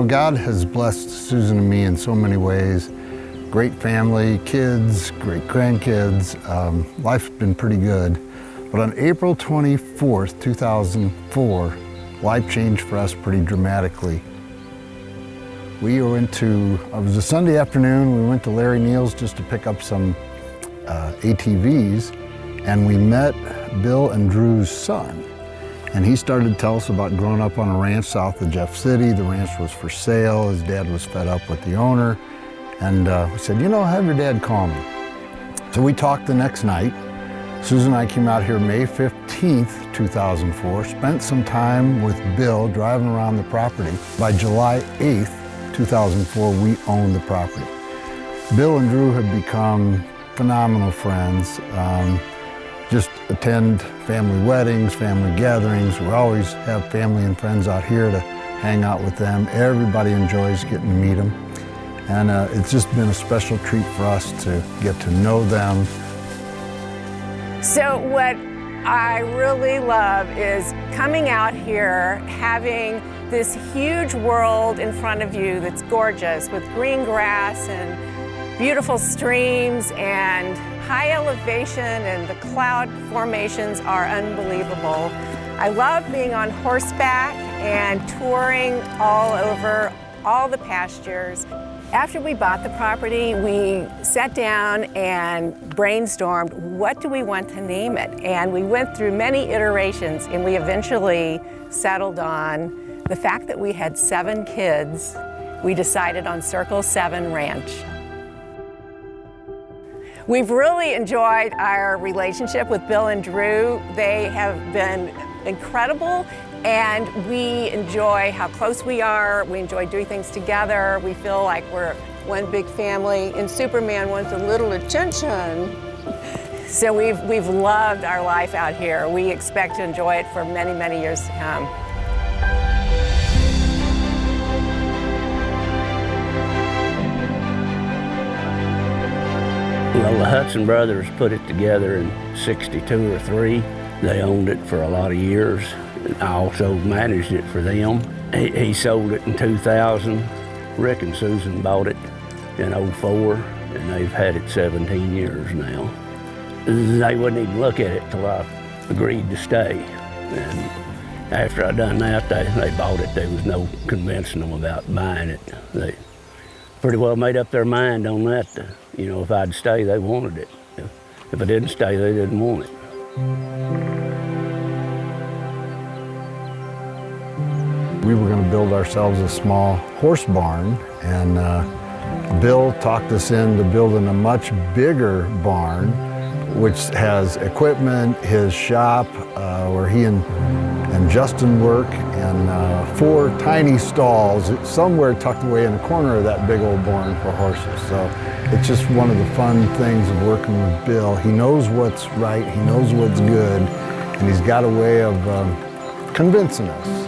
God has blessed Susan and me in so many ways. Great family, kids, great grandkids. Life's been pretty good. But on April 24th, 2004, life changed for us pretty dramatically. We went to, it was a Sunday afternoon, we went to Larry Neal's just to pick up some ATVs, and we met Bill and Drew's son. And he started to tell us about growing up on a ranch south of Jeff City. The ranch was for sale. His dad was fed up with the owner. And we said, you know, have your dad call me. So we talked the next night. Susan and I came out here May 15th, 2004, spent some time with Bill driving around the property. By July 8th, 2004, we owned the property. Bill and Drew have become phenomenal friends. Just attend family weddings, family gatherings. We always have family and friends out here to hang out with them. Everybody enjoys getting to meet them. And it's just been a special treat for us to get to know them. So what I really love is coming out here, having this huge world in front of you that's gorgeous with green grass and beautiful streams and high elevation, and the cloud formations are unbelievable. I love being on horseback and touring all over all the pastures. After we bought the property, we sat down and brainstormed, what do we want to name it? And we went through many iterations, and we eventually settled on the fact that we had 7 kids. We decided on Circle 7 Ranch. We've really enjoyed our relationship with Bill and Drew. They have been incredible, and we enjoy how close we are. We enjoy doing things together. We feel like we're one big family, and Superman wants a little attention. So we've loved our life out here. We expect to enjoy it for many, many years to come. Well, the Hudson brothers put it together in '62 or '3. They owned it for a lot of years. I also managed it for them. He sold it in 2000. Rick and Susan bought it in '04, and they've had it 17 years now. They wouldn't even look at it till I agreed to stay. And after I done that, they bought it. There was no convincing them about buying it. They pretty well made up their mind on that. You know, if I'd stay, they wanted it. If I didn't stay, they didn't want it. We were going to build ourselves a small horse barn, and Bill talked us into building a much bigger barn, which has equipment, his shop, where he and Justin work, and 4 tiny stalls somewhere tucked away in the corner of that big old barn for horses. So it's just one of the fun things of working with Bill. He knows what's right, he knows what's good, and he's got a way of convincing us.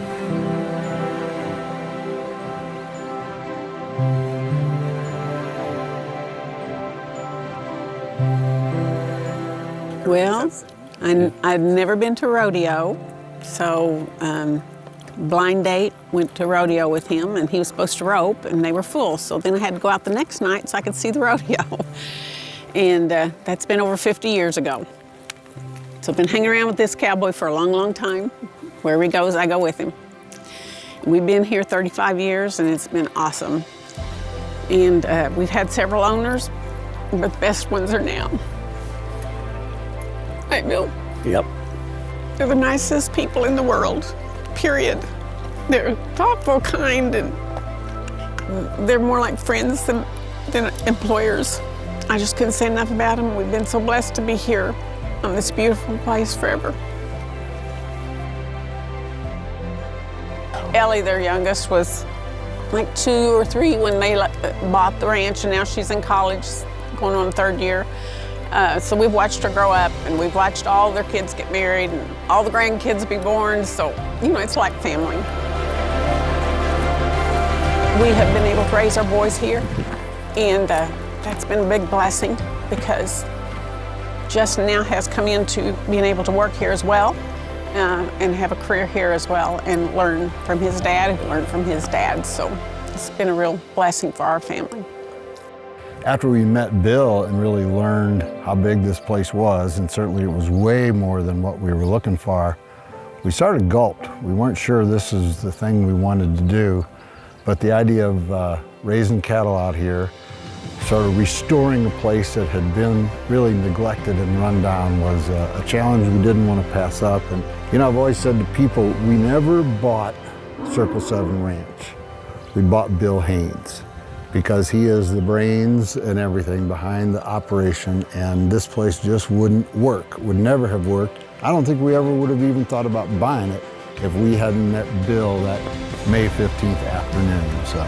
Well, I'd never been to rodeo, so blind date, went to rodeo with him, and he was supposed to rope, and they were full. So then I had to go out the next night so I could see the rodeo. And that's been over 50 years ago. So I've been hanging around with this cowboy for a long, long time. Wherever he goes, I go with him. We've been here 35 years, and it's been awesome. And we've had several owners, but the best ones are now. Right, Bill? Yep. They're the nicest people in the world, period. They're thoughtful, kind, and they're more like friends than employers. I just couldn't say enough about them. We've been so blessed to be here on this beautiful place forever. Ellie, their youngest, was like 2 or 3 when they bought the ranch, and now she's in college, going on 3rd year. So we've watched her grow up, and we've watched all their kids get married and all the grandkids be born. So, you know, it's like family. We have been able to raise our boys here, and that's been a big blessing because Justin now has come into being able to work here as well and have a career here as well and learn from his dad, who learned from his dad. So It's been a real blessing for our family. After we met Bill and really learned how big this place was, and certainly it was way more than what we were looking for, we sort of gulped. We weren't sure this is the thing we wanted to do, but the idea of raising cattle out here, sort of restoring a place that had been really neglected and run down, was a challenge we didn't want to pass up. And you know, I've always said to people, we never bought Circle 7 Ranch. We bought Bill Haynes, because he is the brains and everything behind the operation, and this place just wouldn't work, would never have worked. I don't think we ever would have even thought about buying it if we hadn't met Bill that May 15th afternoon. So,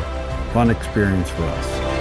fun experience for us.